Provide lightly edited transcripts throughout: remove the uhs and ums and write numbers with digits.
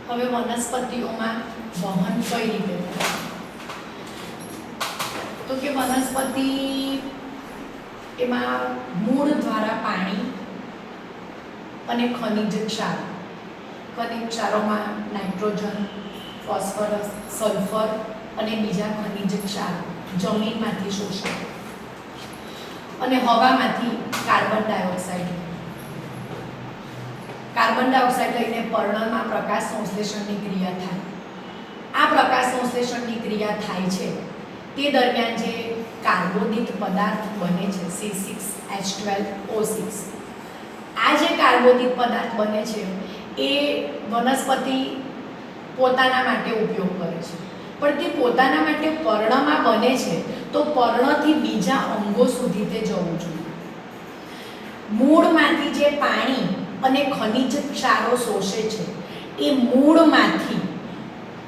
હવે વનસ્પતિઓમાં વહન કઈ રીતે થાય? તો કે વનસ્પતિ એમાં મૂળ દ્વારા પાણી અને ખનિજ ક્ષારોમાં નાઇટ્રોજન, ફોસ્ફરસ, સલ્ફર અને બીજા ખનિજ ક્ષારો જમીનમાંથી શોષાય અને હવામાંથી કાર્બન ડાયોક્સાઇડ લઈને પર્ણમાં પ્રકાશ સંશ્લેષણની ક્રિયા થાય. આ પ્રકાશ સંશ્લેષણની ક્રિયા થાય છે તે દરમિયાન જે કાર્બોદિત પદાર્થ બને છે C6H12O6, આ જે કાર્બોદિત પદાર્થ બને છે એ વનસ્પતિ પોતાના માટે ઉપયોગ કરે છે, પણ તે પોતાના માટે પર્ણમાં બને છે તો પર્ણથી બીજા અંગો સુધી તે જવું જોઈએ. મૂળમાંથી જે પાણી અને ખનિજ ક્ષારો શોષે છે એ મૂળમાંથી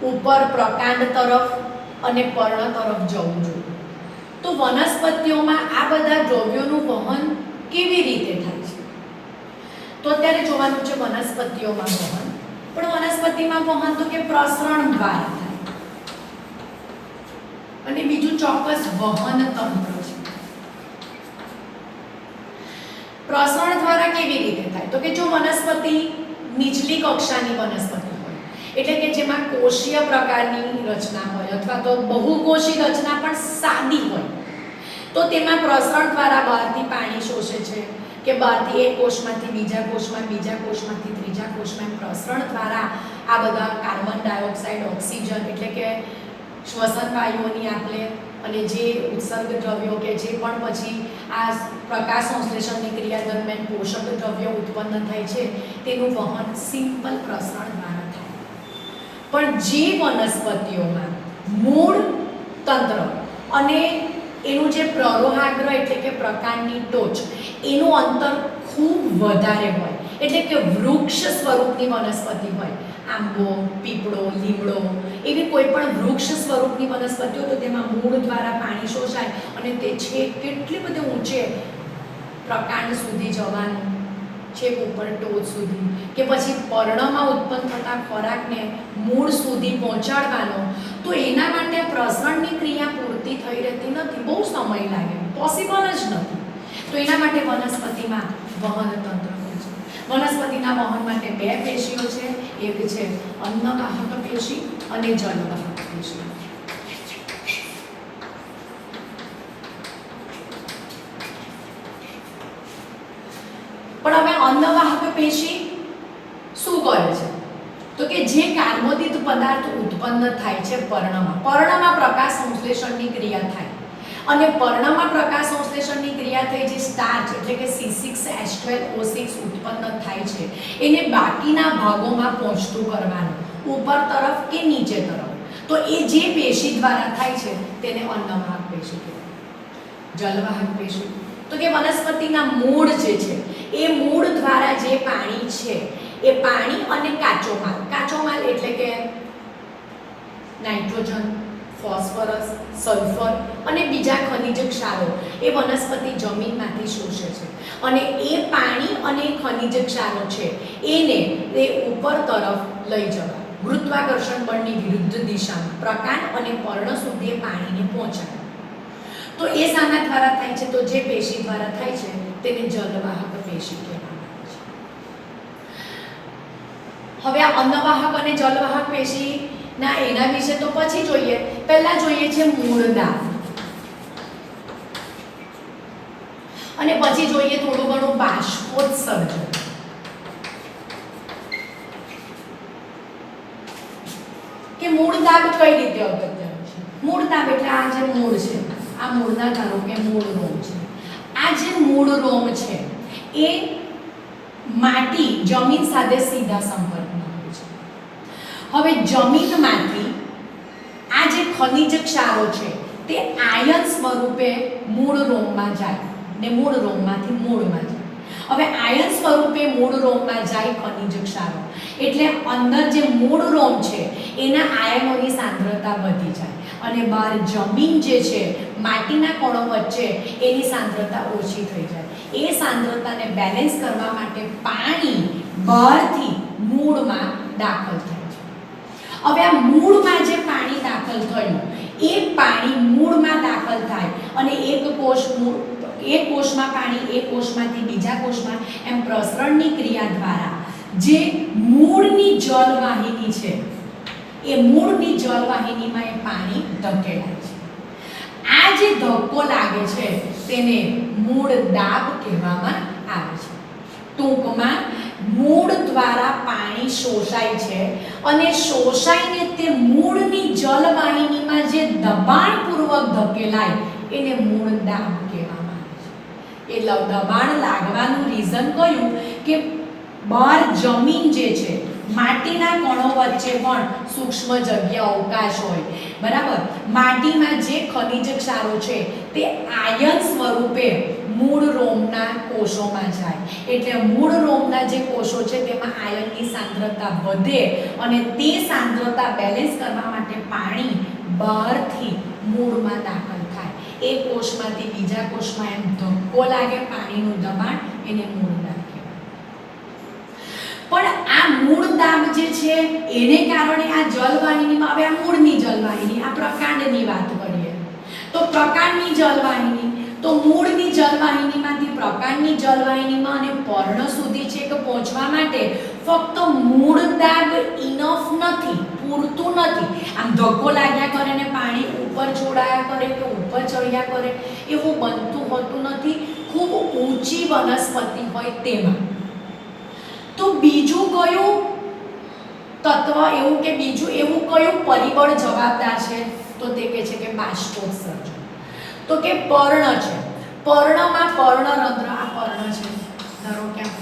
ઉપર પ્રકાંડ તરફ અને પર્ણ તરફ જવું જોઈએ. તો વનસ્પતિઓમાં આ બધા દ્રવ્યોનું વહન કેવી રીતે થાય છે? તો અત્યારે જોવાનું છે વનસ્પતિઓમાં વહન, પણ વનસ્પતિમાં વહન તો કે પ્રસરણ દ્વારા થાય અને બીજું ચોક્કસ વહન તંત્ર છે. પ્રસરણ દ્વારા કેવી રીતે થાય? તો કે જો વનસ્પતિ નીચલી કક્ષાની વનસ્પતિ હોય, એટલે કે જેમાં કોષીય પ્રકારની રચના હોય અથવા તો બહુકોષી રચના પણ સાદી હોય, તો તેમાં પ્રસરણ દ્વારા બહારથી પાણી શોષે છે કે બહારથી એક કોષમાંથી બીજા કોષમાં, બીજા કોષમાંથી ત્રીજા કોષમાં પ્રસરણ દ્વારા આ બધા કાર્બન ડાયોક્સાઇડ, ઓક્સિજન એટલે કે શ્વસન વાયુઓની આપલે અને જે ઉત્સર્ગ દ્રવ્યો કે જે પણ પછી આ પ્રકાશ સંશ્લેષણની ક્રિયા દરમિયાન પોષક દ્રવ્યો ઉત્પન્ન થાય છે તેનું વહન સિમ્પલ પ્રસરણ દ્વારા થાય. પણ જે વનસ્પતિઓમાં મૂળ તંત્ર અને એનું જે પ્રરોહાગ્ર એટલે કે પ્રકાંડની ટોચ એનું અંતર ખૂબ વધારે હોય, એટલે કે વૃક્ષ સ્વરૂપની વનસ્પતિ હોય, આંબો, પીપળો, લીમડો એવી કોઈ પણ વૃક્ષ સ્વરૂપની વનસ્પતિઓ, તો તેમાં મૂળ દ્વારા પાણી શોષાય અને તે છેક કેટલી બધી ઊંચે પ્રકાંડ સુધી જવાનું, છેક ઉપર ટોચ સુધી કે પછી પર્ણમાં ઉત્પન્ન થતા ખોરાકને મૂળ સુધી પહોંચાડવાનો, તો એના માટે પ્રસરણની ક્રિયા પૂરતી થઈ રહેતી નથી, બહુ સમય લાગે, પોસિબલ જ નથી. તો એના માટે વનસ્પતિમાં વહન તંત્ર હોય છે. વનસ્પતિના વહન માટે બે પેશીઓ છે, એક છે અન્નવાહક પેશી અને જલવાહક પેશી. પણ હવે અન્નવાહક પેશી શું કરે છે? તો કે જે કાર્બોદિત પદાર્થ ઉત્પન્ન થાય છે પર્ણમાં પ્રકાશ સંશ્લેષણની ક્રિયા થાય અને પર્ણમાં પ્રકાશ સંશ્લેષણની ક્રિયા થઈ જે સ્ટાર્ચ એટલે કે C6H12O6 ઉત્પન્ન થાય છે એને બાકીના ભાગોમાં પહોંચતું કરવાનું, ઉપર તરફ કે નીચે તરફ. તો એ જે પેશી દ્વારા થાય છે તેને અન્નવાહક પેશી કહેવાય. જલવાહક પેશી તો કે વનસ્પતિના મૂળ જે છે એ મૂળ દ્વારા જે પાણી છે એ પાણી અને કાચો માલ એટલે કે નાઇટ્રોજન, ફોસ્ફરસ, સલ્ફર અને બીજા ખનિજ ક્ષારો એ વનસ્પતિ જમીનમાંથી શોષે છે અને એ પાણી અને ખનિજ ક્ષારો છે એને તે ઉપર તરફ લઈ જવા ગુરુત્વાકર્ષણ બળની વિરુદ્ધ દિશામાં પ્રકાંડ અને પર્ણ સુધી પાણીને પહોંચાડે. તો એ શાના દ્વારા થાય છે? તો જે પેશી દ્વારા થાય છે તેને જલવાહક પેશી કહેવામાં આવે છે. હવે આ અન્નવાહક અને જલવાહક પેશી ના એના વિશે તો પછી જોઈએ, પહેલા જોઈએ છે મૂળદાબ અને પછી જોઈએ થોડું ઘણું બાષ્પોત્સર્જન. કે મૂળદાબ કઈ રીતે અગત્યનું છે? મૂળદાબ એટલે આ જે મૂળ છે, આ મૂળના ધારો કે મૂળ રોમ છે. આ જે મૂળ રોમ છે એ માટી જમીન સાથે સીધા સંપર્કમાં હોય છે. હવે જમીનમાંથી આ જે ખનિજ ક્ષારો છે તે આયન સ્વરૂપે મૂળ રોમમાં જાય ને મૂળ રોમમાંથી મૂળમાં જાય. હવે આયન સ્વરૂપે મૂળ રોમમાં જાય ખનિજ ક્ષારો એટલે અંદર જે મૂળ રોમ છે એના આયનોની સાંદ્રતા વધી જાય અને બહાર જમીન જે છે માટીના કણો વચ્ચે એની સાંદ્રતા ઓછી થઈ જાય. એ સાંદ્રતાને બેલેન્સ કરવા માટે પાણી બહારથી મૂળમાં દાખલ થાય છે. હવે આ મૂળમાં જે પાણી દાખલ થયું એ પાણી મૂળમાં દાખલ થાય અને એક કોષમાં પાણી એક કોષમાંથી બીજા કોષમાં એમ પ્રસરણની ક્રિયા દ્વારા જે મૂળની જલવાહિની છે એ મૂળની જલવાહિનીમાં એ પાણી ધકેલાય છે. આ જે ધક્કો લાગે છે તેને મૂળ દાબ કહેવામાં આવે છે. ટૂંકમાં મૂળ દ્વારા પાણી શોષાય છે અને શોષાઈને તે મૂળની જલવાહિનીમાં જે દબાણપૂર્વક ધકેલાય એને મૂળ દાબ કહેવામાં આવે છે. એટલે દબાણ લાગવાનું રીઝન કયું કે બહાર જમીન જે છે માટીના કણો વચ્ચે પણ સૂક્ષ્મ જગ્યા અવકાશ હોય, બરાબર. માટીમાં જે ખનિજ ક્ષારો છે તે આયન સ્વરૂપે મૂળ રોમના કોષોમાં જાય એટલે મૂળ રોમના જે કોષો છે તેમાં આયનની સાંદ્રતા વધે અને તે સાંદ્રતા બેલેન્સ કરવા માટે પાણી બહારથી મૂળમાં દાખલ થાય. એક કોષમાંથી બીજા કોષમાં એમ ધક્કો લાગે પાણીનું દબાણ એને મૂળ દાબ. પણ આ મૂળ દાબ જે છે એને કારણે આ જલવાહિનીમાં, હવે આ મૂળની જલવાહિની, આ પ્રકાંડની વાત કરીએ તો પ્રકાંડની જલવાહિની, તો મૂળની જલવાહિનીમાંથી પ્રકાંડની જલવાહિનીમાં અને પર્ણ સુધી છે કે પહોંચવા માટે ફક્ત મૂળ દાબ ઇનફ નથી, પૂરતું નથી. આમ ધક્કો લાગ્યા કરે ને પાણી ઉપર જોડાયા કરે કે ઉપર ચડ્યા કરે એવું બનતું હોતું નથી. ખૂબ ઊંચી વનસ્પતિ હોય તેમાં તો બીજું કયું તત્વ એવું કે બીજું એવું કયું પરિબળ જવાબદાર છે તો તે કહે છે કે બાષ્પોત્સર્જન. તો કે પર્ણ છે, પર્ણમાં પર્ણરંધ્ર, આ પર્ણ છે ધારો કે આ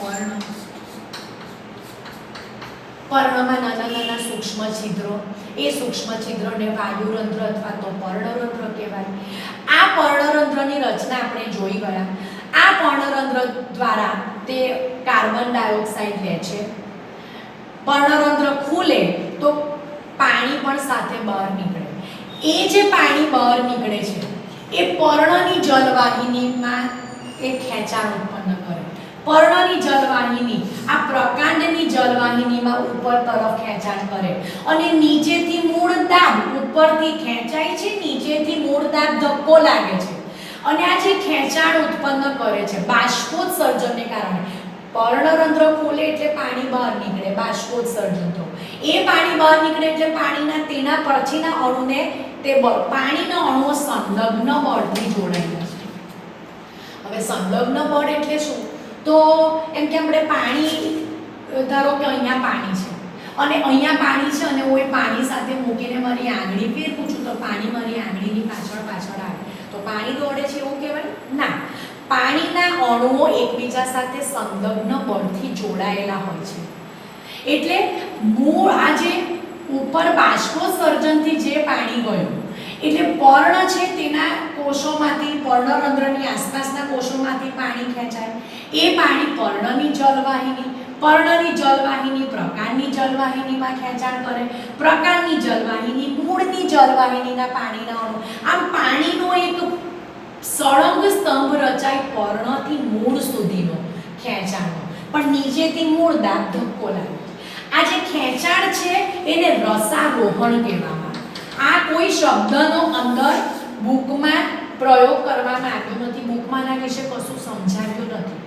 પર્ણમાં નાના નાના સૂક્ષ્મ છિદ્રો, એ સૂક્ષ્મ છિદ્રોને વાયુરંધ્ર અથવા તો પર્ણરંધ્ર કહેવાય. આ પર્ણરંધ્રની રચના આપણે જોઈ ગયા. આ પર્ણરંધ્ર દ્વારા તે કાર્બન ડાયોક્સાઇડ લે છે. પર્ણરંધ્ર ખુલે તો પાણી પણ સાથે બહાર નીકળે. એ જે પાણી બહાર નીકળે છે એ પર્ણની જલવાહિનીમાં એ ખેંચાણ ઉત્પન્ન કરે. પર્ણની જલવાહિની આ પ્રકાંડની જલવાહિનીમાં ઉપર તરફ ખેંચાણ કરે અને નીચેથી મૂળ દાબ, ઉપરથી ખેંચાય છે, નીચેથી મૂળ દાબ ધક્કો લાગે છે અને આ જે ખેંચાણ ઉત્પન્ન કરે છે બાષ્પોત્સર્જનને કારણે. પર્ણરંધ્ર ખોલે એટલે પાણી બહાર નીકળે, બાષ્પોત્સર્જન થયું. એ પાણી બહાર નીકળે એટલે પાણીના તેના પછીના અણુને તે પાણીના અણુઓ સંલગ્ન બળથી જોડાયેલા છે. હવે સંલગ્ન બળ એટલે શું? તો એમ કે આપણે પાણી, ધારો કે અહીંયા પાણી છે અને અહીંયા પાણી છે અને હું એ પાણી સાથે મૂકીને મારી આંગળી ફેરવું છું તો પાણી મારી આંગળીની પાછળ પાછળ આવે તો પાણી દોડે છે એવું કહેવાય? ના, પાણીના અણુઓ એકબીજા સાથે સંલગ્ન બળથી જોડાયેલા હોય છે. એટલે મૂળ આ જે ઉપર બાષ્પોત્સર્જનથી જે પાણી ગયું એટલે પર્ણ છે તેના કોષોમાંથી, પર્ણરંધ્રની આસપાસના કોષોમાંથી પાણી ખેંચાય. એ પાણી પર્ણની જલવાહિની, પર્ણની જલવાહિની પ્રકાંડની જલવાહિનીમાં ખેંચાણ કરે, પ્રકાંડની જલવાહિની મૂળની જલવાહિનીના પાણીના અણુ. આમ પાણીનો એક સળંગ સ્તંભ રચાય પર્ણથી મૂળ સુધીનો ખેંચાણનો. પણ નીચેથી મૂળ દાબ ધક્કો લાગે. આ જે ખેંચાણ છે એને રસારોહણ કહેવામાં આવે. આ કોઈ શબ્દનો અંદર બુકમાં પ્રયોગ કરવામાં આવ્યો નથી, બુકમાં આના વિશે કશું સમજાવ્યું નથી.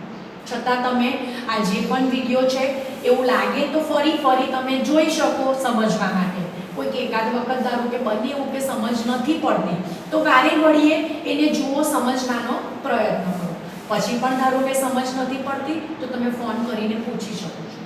છતાં તમે આ જે પણ વિડીયો છે એવું લાગે તો ફરી તમે જોઈ શકો સમજવા માટે. કોઈક એકાદ વખત ધારો કે બને એવું કે સમજ નથી પડતી તો વારે ઘડીએ એને જુઓ, સમજવાનો પ્રયત્ન કરો. પછી પણ ધારો કે સમજ નથી પડતી તો તમે ફોન કરીને પૂછી શકો છો.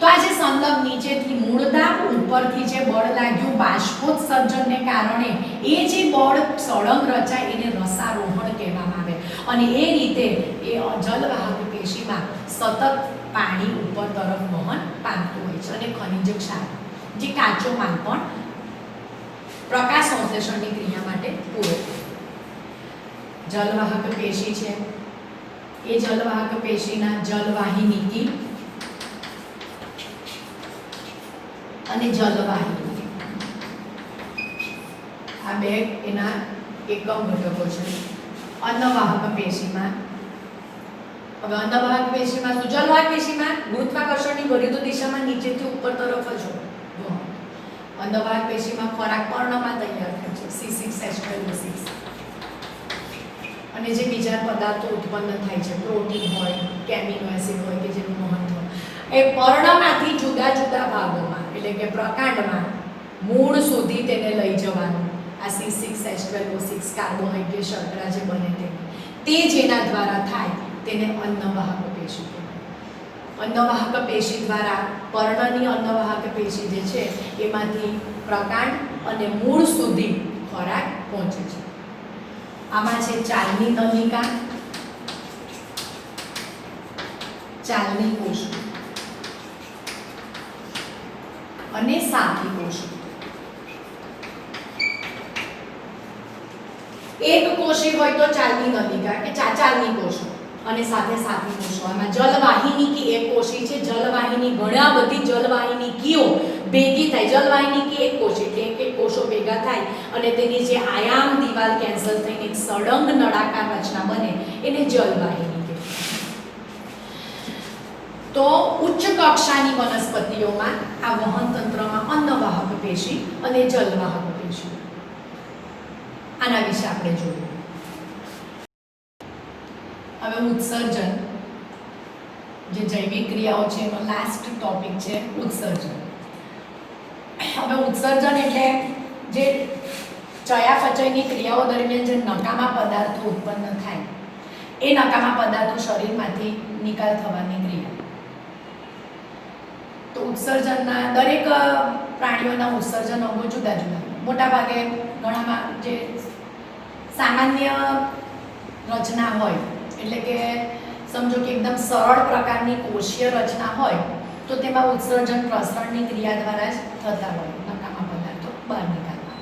તો આ જે સંલગ્ન નીચેથી મૂળ દાબ, ઉપરથી જે બળ લાગ્યું બાષ્પોત્સર્જનને કારણે એ જે બળ સળંગ રચાય એને રસારોહણ કહેવામાં આવે. અને એ રીતે એ જલવાહક પેશીમાં સતત પાણી ઉપર તરફ વહન પામતું હોય છે અને ખનિજ ક્ષાર જે કાચો માલ પણ પ્રકાશ સંશ્લેષણની ક્રિયા માટે પૂરો. જલવાહક પેશી છે એ જલવાહક પેશીના જલવાહિની અને જલવાહિની આ બે એના એકમ ઘટકો છે. અન્નવાહક પેશીમાં, હવે અન્નવાહક પેશીમાં શું? જલવાહક પેશીમાં ગુરુત્વાકર્ષણની વિરુદ્ધ દિશામાં નીચેથી ઉપર તરફ જ અન્નવાહક પેશીમાં ખોરાક પર્ણમાં તૈયાર થાય છે C6H12O6 અને જે બીજા પદાર્થો ઉત્પન્ન થાય છે પ્રોટીન હોય કે એમિનો એસિડ હોય કે જેનું મહત્વ એ પર્ણમાંથી જુદા જુદા ભાગોમાં એટલે કે પ્રકાંડમાં મૂળ સુધી તેને લઈ જવાનું આ C6H12O6 કાર્બોહાઈડ્રેટ શર્કરા જે બને તે જેના દ્વારા થાય તેને અન્નવાહક પેશી કહેવાય। અન્નવાહક પેશી દ્વારા પર્ણની અન્નવાહક પેશી જે છે એમાંથી પ્રકાંડ અને મૂળ સુધી ખોરાક પહોંચે છે। આમાં છે ચાલની નલિકા, ચાલની કોષ અને સાથી કોષ। એક કોષી હોય તો ચાલની નલિકા કે ચાલની કોષો અને સાથે સાથી કોષો। આમાં જલવાહિની કી એક કોષી છે। જલવાહિની ઘણા બધી જલવાહિની કીઓ ભેગી થાય। જલવાહિની કી એક કોષી એટલે એક કોષો ભેગા થાય અને તેની જે આયામ દિવાલ કેન્સલ થઈને એક સળંગ નળાકાર રચના બને એને જલવાહિની કહેવાય। તો ઉચ્ચ કક્ષાની વનસ્પતિઓમાં આ વહન તંત્રમાં અન્નવાહક પેશી અને જલવાહક પેશી આના વિશે આપણે જોયું। હવે ઉત્સર્જન જે જૈવિક ક્રિયાઓ છે એનો લાસ્ટ ટોપિક છે ઉત્સર્જન। હવે ઉત્સર્જન એટલે જે ચયાપચયની ક્રિયાઓ દરમિયાન જે નકામા પદાર્થો ઉત્પન્ન થાય એ નકામા પદાર્થો શરીરમાંથી નિકાલ થવાની ક્રિયા। તો ઉત્સર્જનના દરેક પ્રાણીઓના ઉત્સર્જન અંગો જુદા જુદા। મોટાભાગે ઘણામાં જે સામાન્ય રચના હોય એટલે કે સમજો કે એકદમ સરળ પ્રકારની કોષીય રચના હોય તો તેમાં ઉત્સર્જન પ્રસરણની ક્રિયા દ્વારા જ થતા હોય નકામા પદાર્થો બહાર નીકળવા।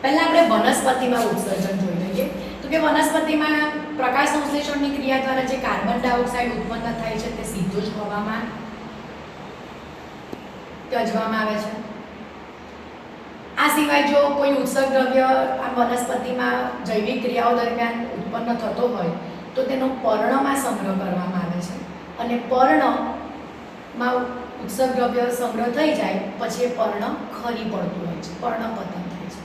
પહેલા આપણે વનસ્પતિમાં ઉત્સર્જન જોઈ લઈએ તો કે વનસ્પતિમાં પ્રકાશ સંશ્લેષણની ક્રિયા દ્વારા જે કાર્બન ડાયોક્સાઇડ ઉત્પન્ન થાય છે તે સીધું જ હવામાં ત્યજવામાં આવે છે। આ સિવાય જો કોઈ ઉત્સર્ગ દ્રવ્ય આ વનસ્પતિમાં જૈવિક ક્રિયાઓ દરમિયાન ઉત્પન્ન થતો હોય તો તેનો પર્ણમાં સંગ્રહ કરવામાં આવે છે અને પર્ણમાં ઉત્સર્ગ દ્રવ્ય સંગ્રહ થઈ જાય પછી એ પર્ણ ખરી પડતું હોય છે, પર્ણપતન થાય છે।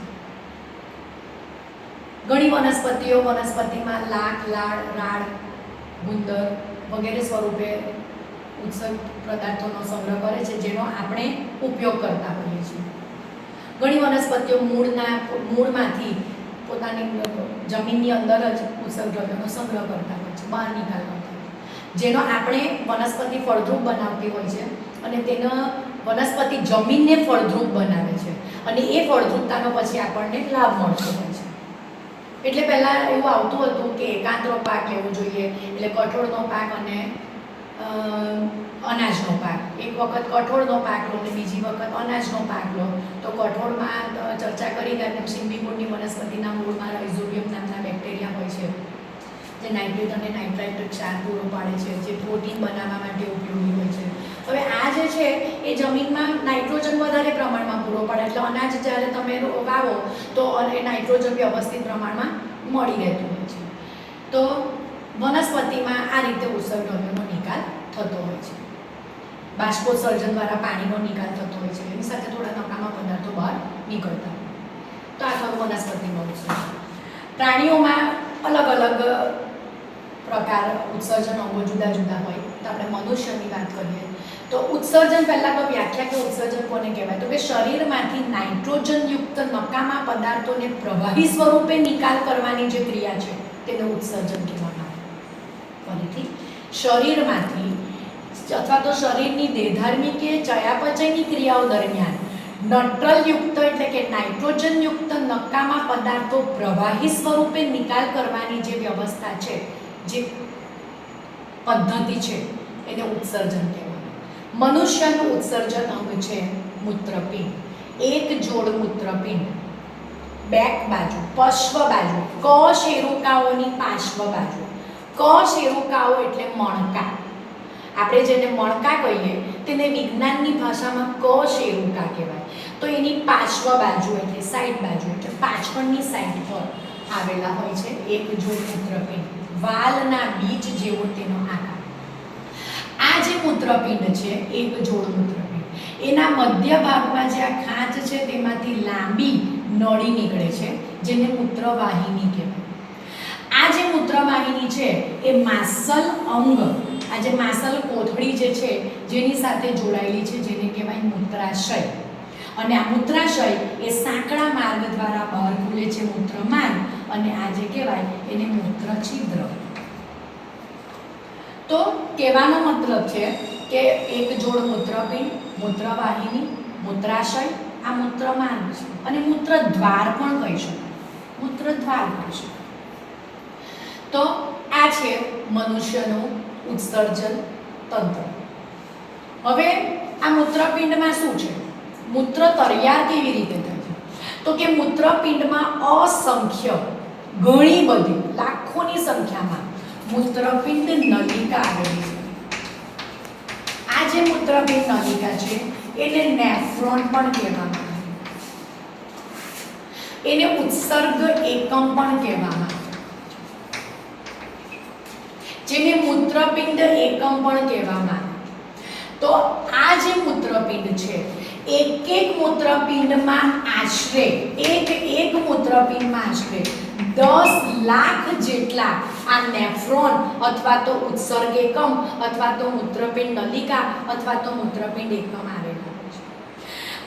ઘણી વનસ્પતિઓ વનસ્પતિમાં લાખ, લાળ, રાળ, ગુંદર વગેરે સ્વરૂપે ઉત્સર્ગ પદાર્થોનો સંગ્રહ કરે છે જેનો આપણે ઉપયોગ કરતા હોઈએ છીએ। ઘણી વનસ્પતિઓ મૂળમાંથી પોતાની જમીનની અંદર જ ઉત્સર્ગ દ્રવ્યનો સંગ્રહ કરતા હોય છે, બહાર નિકાલ કરતા હોય છે જેનો આપણે વનસ્પતિ ફળદ્રુપ બનાવતી હોય છે અને તેનો વનસ્પતિ જમીનને ફળદ્રુપ બનાવે છે અને એ ફળદ્રુપતાનો પછી આપણને લાભ મળતો હોય છે। એટલે પહેલાં એવું આવતું હતું કે એકાંતરો પાક લેવો જોઈએ એટલે કઠોળનો પાક અને અનાજનો પાક। એક વખત કઠોળનો પાક લો અને બીજી વખત અનાજનો પાક લો તો કઠોળમાં ચર્ચા કરી ગયા તેમ સિમ્બિકોડની વનસ્પતિના મૂળમાં રાઇઝોબિયમ નામના બેક્ટેરિયા હોય છે જે નાઇટ્રેટ અને નાઇટ્રાઇટ ક્ષાર પૂરો પાડે છે જે પ્રોટીન બનાવવા માટે ઉપયોગી હોય છે। હવે આ જે છે એ જમીનમાં નાઇટ્રોજન વધારે પ્રમાણમાં પૂરો પાડે એટલે અનાજ જ્યારે તમે વાવો તો એ નાઇટ્રોજન વ્યવસ્થિત પ્રમાણમાં મળી રહેતું હોય છે। તો વનસ્પતિમાં આ રીતે ઉત્સર્ગ દ્રવ્યનો નિકાલ થતો હોય છે। બાષ્પોત્સર્જન દ્વારા પાણીનો નિકાલ થતો હોય છે એની સાથે થોડા નકામા પદાર્થો બહાર નીકળતા હોય। તો આ થયું વનસ્પતિમાં ઉત્સર્જન। પ્રાણીઓમાં અલગ અલગ પ્રકાર ઉત્સર્જન અંગો જુદા જુદા હોય તો આપણે મનુષ્યની વાત કરીએ તો ઉત્સર્જન પહેલાં તો વ્યાખ્યા કે ઉત્સર્જન કોને કહેવાય તો કે શરીરમાંથી નાઇટ્રોજનયુક્ત નકામા પદાર્થોને પ્રવાહી સ્વરૂપે નિકાલ કરવાની જે ક્રિયા છે તેને ઉત્સર્જન કહેવામાં આવે। ફરીથી શરીરમાંથી અથવા તો શરીરની દેહધાર્મી કે ચયાપચયની ક્રિયાઓ દરમિયાન નટ્રલયુક્ત એટલે કે નાઇટ્રોજનયુક્ત નકામા પદાર્થો પ્રવાહી સ્વરૂપે નિકાલ કરવાની જે વ્યવસ્થા છે જે પદ્ધતિ છે એને ઉત્સર્જન કહેવાય। મનુષ્યનું ઉત્સર્જન અંગ છે મૂત્રપિંડ। એક જોડ મૂત્રપિંડ બેક બાજુ, પશ્વ બાજુ, ક શેરુકાઓની પાર્શ્વ બાજુ। ક શેરુકાઓ એટલે મણકા, આપણે જેને મણકા કહીએ તેને વિજ્ઞાનની ભાષામાં ક શેરુકા કહેવાય। તો એની પાર્શ્વ બાજુ એટલે સાઈડ બાજુ એટલે પાછળની સાઈડ પર આવેલા હોય છે એક જોડ મૂત્રપિંડ, વાલના બીજ જેવો તેનો આકાર। આ જે મૂત્રપિંડ છે એક જોડ મૂત્રપિંડ એના મધ્ય ભાગમાં જે આ ખાંચ છે તેમાંથી લાંબી નળી નીકળે છે જેને મૂત્રવાહિની કહેવાય. આ જે મૂત્રવાહિની છે એ માસલ અંગ, આ જે માસલ કોથળી જે છે જેની સાથે જોડાયેલી છે જેને કહેવાય મૂત્રાશય. અને આ મૂત્રાશય એ સાંકડા માર્ગ દ્વારા બહાર ખુલે છે મૂત્રમાર્ગ, અને આ જે કહેવાય એને મૂત્રછિદ્ર. તો કહેવાનો મતલબ છે કે એક જોડ મૂત્રપિંડ, મૂત્રવાહિની, મૂત્રાશય, આ મૂત્રમાર્ગ છે, અને મૂત્રદ્વાર પણ કહી શકાય, મૂત્રદ્વાર કહી શકાય. તો આ છે મનુષ્યનું ઉત્સર્જન તંત્ર. હવે આ મૂત્રપિંડમાં શું છે, મૂત્ર તૈયાર કેવી રીતે થાય છે, તો કે મૂત્રપિંડમાં અસંખ્ય, ઘણી બધી, લાખોની સંખ્યામાં મૂત્રપિંડ નલિકા આવેલી છે. આ જે મૂત્રપિંડ નલિકા છે એને નેફ્રોન પણ કહેવામાં આવે, એને ઉત્સર્ગ એકમ પણ કહેવામાં આવે, જેને મૂત્રપિંડ એકમ પણ કહેવામાં આવે. તો આ જે મૂત્રપિંડ છે, એક મૂત્રપિંડમાં આશરે એક મૂત્રપિંડમાં આશરે 10 લાખ જેટલા આ નેફ્રોન અથવા તો ઉત્સર્ગ એકમ અથવા તો મૂત્રપિંડ નલિકા અથવા તો મૂત્રપિંડ એકમ આવેલા છે.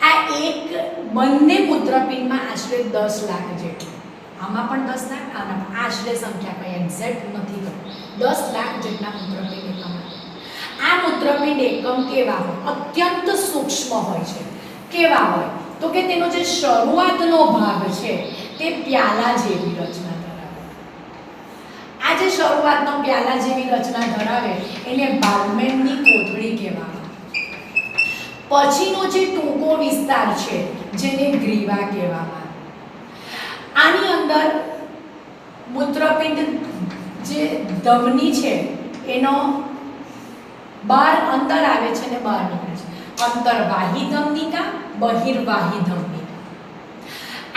આ એક બંને મૂત્રપિંડમાં આશરે 10 લાખ જેટલા, આમાં પણ 10 લાખ, આમાં આશરે સંખ્યા કઈ એક્ઝેક્ટ નથી કરી, 10 લાખ જેટલા મૂત્રપિંડ એકમ આવે. આ મૂત્રપિંડ એકમ કેવા હોય, અત્યંત સૂક્ષ્મ હોય છે. કેવા હોય તો કે તેનો જે શરૂઆતનો ભાગ છે તે પ્યાલા જેવી રચના ધરાવે. આ જે શરૂઆતનો પ્યાલા જેવી રચના ધરાવે એને બાઉમેનની કોથળી કહેવામાં. પછીનો જે ટૂંકો વિસ્તાર છે જેને ગ્રીવા કહેવામાં. આની અંદર મૂત્રપિંડ જે ધમની છે એનો બહાર અંદર આવે છે અને બહાર નીકળે છે. અંતર્વાહી ધમનિકા, બહિર્વાહી ધમનિકા.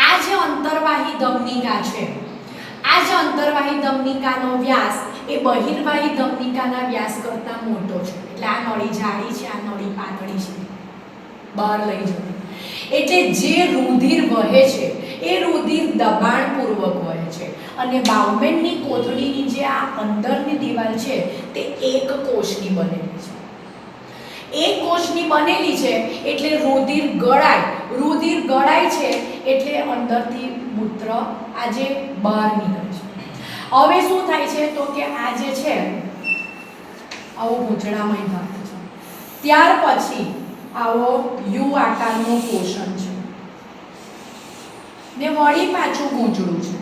આ જે અંતર્વાહી ધમનિકા છે, આ જે અંતર્વાહી ધમનિકાનો વ્યાસ એ બહિર્વાહી ધમનિકાના વ્યાસ કરતાં મોટો છે. એટલે આ નળી જાડી છે, આ નળી પાતળી છે, બહાર લઈ જવી. એટલે જે રુધિર વહે છે એ રુધિર દબાણપૂર્વક વહે છે. અને બાઉમેનની કોથળીની જે આ અંદરની દિવાલ છે તે એક કોષની બનેલી છે. એક કોષની બનેલી છે એટલે રુધિર ગળાય, રુધિર ગળાય છે એટલે અંદરથી મૂત્ર આજે બહાર નીકળે છે. હવે શું થાય છે તો કે આ જે છે આવો ગૂંચળામય ભાગ છે, ત્યાર પછી આવો યુ આકારનું પોષણ છે ને વળી પાછું ગૂંચળું છે.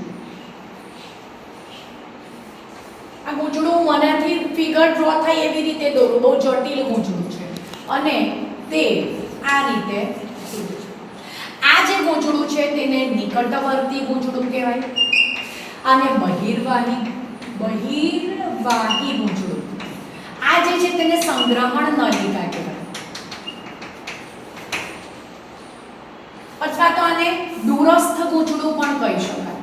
આ ગૂંચળું મનાથી ફિગર ડ્રો થાય એવી રીતે દોરું, બહુ જટિલ ગૂંચળું છે અને તે આ રીતે. આ જે ગૂંચળું છે તેને નિકટવર્તી ગૂંચળું કહેવાય અને બહિર્વાહી ગૂંચળું, આ જે છે તેને સંગ્રહણ નલિકા કહેવાય અથવા તો આને દૂરસ્થ ગૂંચળું પણ કહી શકાય.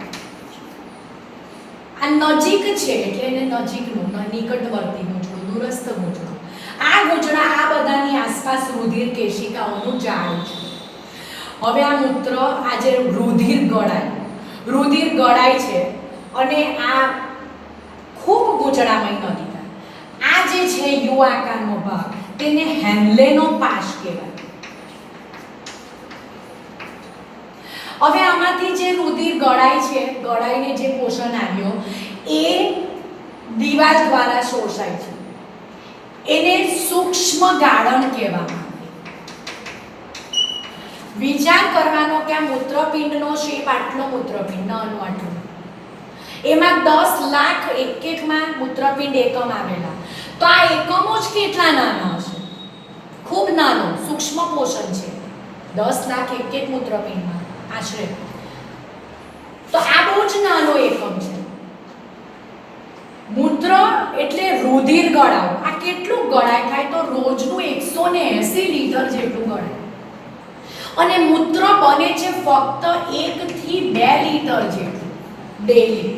આ નજીક છે એટલે એને નજીકનું, નિકટવર્તી ગૂંચળું, દૂરસ્થ ગૂંચળું. આ ગૂંચળા આ બધાની આસપાસ રુધિર કેશિકાઓનું જાળ છે. હવે આ મૂત્ર, આ જે રુધિર ગળાય છે અને આ ખૂબ ગૂંચળામય નલિકા, આ જે છે યુ આકારનો ભાગ તેને હેન્લેનો પાશ કહેવાય. હવે આમાંથી જે રુધિર ગળાય છે, ગળાઈને જે પોષણ આવ્યો એ દિવાલ દ્વારા શોષાય છે. એને સૂક્ષ્મ ગાળણ કહેવામાં આવે. વિચાર કરવાનો કે આ મૂત્રપિંડનો શેપ આટલો મૂત્રપિંડ, નાનો આટલો, એમાં 10 લાખ એકમાં મૂત્રપિંડ એકમ આવેલા. તો આ એકમો જ કેટલા નાના હશે, ખૂબ નાનો સૂક્ષ્મ પોષણ છે 10 લાખ એક મૂત્રપિંડમાં આશરે. તો આ બહુ જ નાનો એકમ છે. મૂત્ર એટલે રુધિર ગળાવ. આ કેટલું ગળાય થાય તો રોજનું 180 લીટર જેટલું ગળાય અને મૂત્ર બને છે ફક્ત 1 થી 2 લીટર જેટલું ડેલી.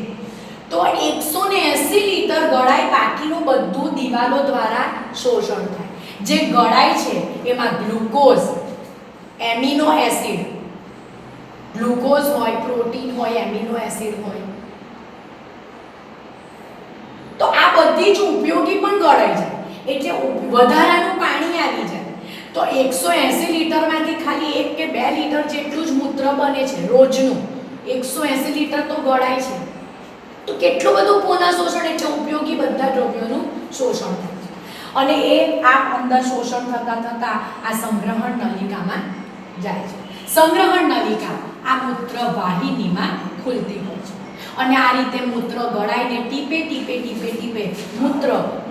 તો 180 લીટર ગળાય, બાકીનું બધું દિવાલો દ્વારા શોષણ થાય. જે ગળાય છે એમાં ગ્લુકોઝ, એમિનો એસિડ, ગ્લુકોઝ હોય, પ્રોટીન હોય, એમિનો એસિડ હોય, તો આ બધી જ ઉપયોગી પણ ગળાઈ જાય એટલે વધારાનું પાણી આવી જાય. તો 180 લીટરમાંથી ખાલી 1 કે 2 લીટર જેટલું જ મૂત્ર બને છે રોજનું. 180 લીટર તો ગળાય છે, તો કેટલું બધું પુનઃ શોષણ એટલે ઉપયોગી બધા દ્રવ્યોનું શોષણ થાય છે અને એ આ અંદર શોષણ થતા આ સંગ્રહણ નલિકામાં જાય છે. સંગ્રહણ નલિકા આ મૂત્ર વાહિનીમાં ખુલતી હોય છે અને આ રીતે મૂત્ર ગળાઈને ટીપે ટીપે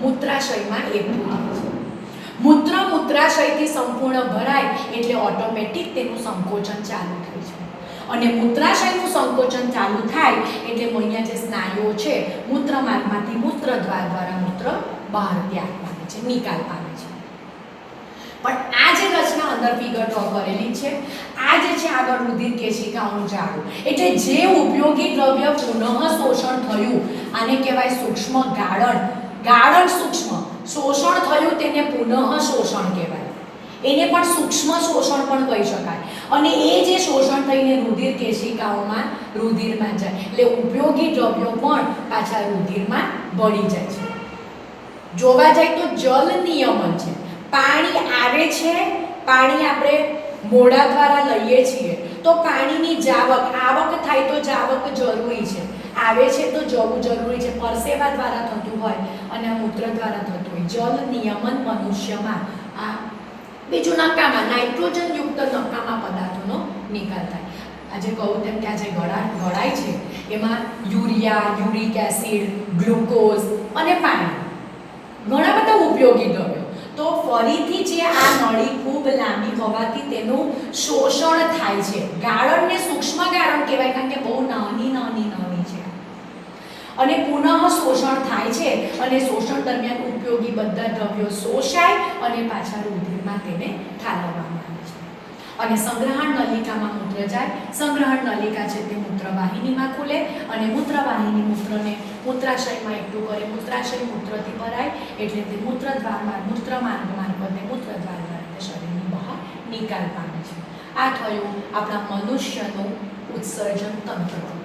મૂત્રાશયમાં એકઠું થાય છે. મૂત્ર મૂત્રાશયથી સંપૂર્ણ ભરાય એટલે ઓટોમેટિક તેનું સંકોચન ચાલુ થાય છે અને મૂત્રાશયનું સંકોચન ચાલુ થાય એટલે અહીંયા જે સ્નાયુઓ છે મૂત્રમાર્ગમાંથી મૂત્રદ્વાર દ્વારા મૂત્ર બહાર ત્યાગ પામે છે, નિકાલ પામે છે. પણ આ જે રચના અંદર ફિગર ડ્રો કરેલી છે આ જે છે આગળ રુધિર કેશિકાઓનું જાળું એટલે જે ઉપયોગી દ્રવ્ય પુનઃ શોષણ થયું આને કહેવાય સૂક્ષ્મ ગાળણ. ગાળણ સૂક્ષ્મ, શોષણ થયું તેને પુનઃ શોષણ કહેવાય. એને પણ સૂક્ષ્મ શોષણ પણ કહી શકાય અને એ જે શોષણ થઈને રુધિર કેશિકાઓમાં રુધિરમાં જાય એટલે ઉપયોગી દ્રવ્યો પણ પાછા રુધિરમાં ભળી જાય છે. જોવા જાય તો જલ નિયમન છે. પાણી આવે છે, પાણી આપણે મોઢા દ્વારા લઈએ છીએ તો પાણીની આવક થાય તો જાવક જરૂરી છે. આવે છે તો જવું જરૂરી છે. પરસેવા દ્વારા થતું હોય અને મૂત્ર દ્વારા થતું હોય. જલ નિયમન મનુષ્યમાં આ બીજું નકામા નાઇટ્રોજન યુક્ત નકામા પદાર્થોનો નિકાલ થાય. આજે કહું તેમ કે આ જે ગળાય છે એમાં યુરિયા, યુરિક એસિડ, ગ્લુકોઝ અને પાણી ઘણા બધા ઉપયોગી દ્રવ્યો. તો ફરીથી જે આ નળી ખૂબ લાંબી હોવાથી તેનું શોષણ થાય છે. ગાળણને સૂક્ષ્મ ગાળણ કહેવાય કારણ કે બહુ નાની છે અને પુનઃ શોષણ થાય છે અને શોષણ દરમિયાન ઉપયોગી બધા દ્રવ્યો શોષાય અને પાછા રુધિરમાં તેને ઠાલવવામાં આવે છે અને સંગ્રહણ નલિકામાં મૂત્ર જાય. સંગ્રહણ નલિકા છે તે મૂત્રવાહિનીમાં ખુલે અને મૂત્રવાહિની મૂત્રને મૂત્રાશયમાં એકઠું કરે. મૂત્રાશય મૂત્રથી ભરાય એટલે તે મૂત્રદ્વાર મારફતે મૂત્રદ્વાર દ્વારા શરીરની બહાર નિકાલ પામે છે. આ થયું આપણા મનુષ્યનું ઉત્સર્જન તંત્ર.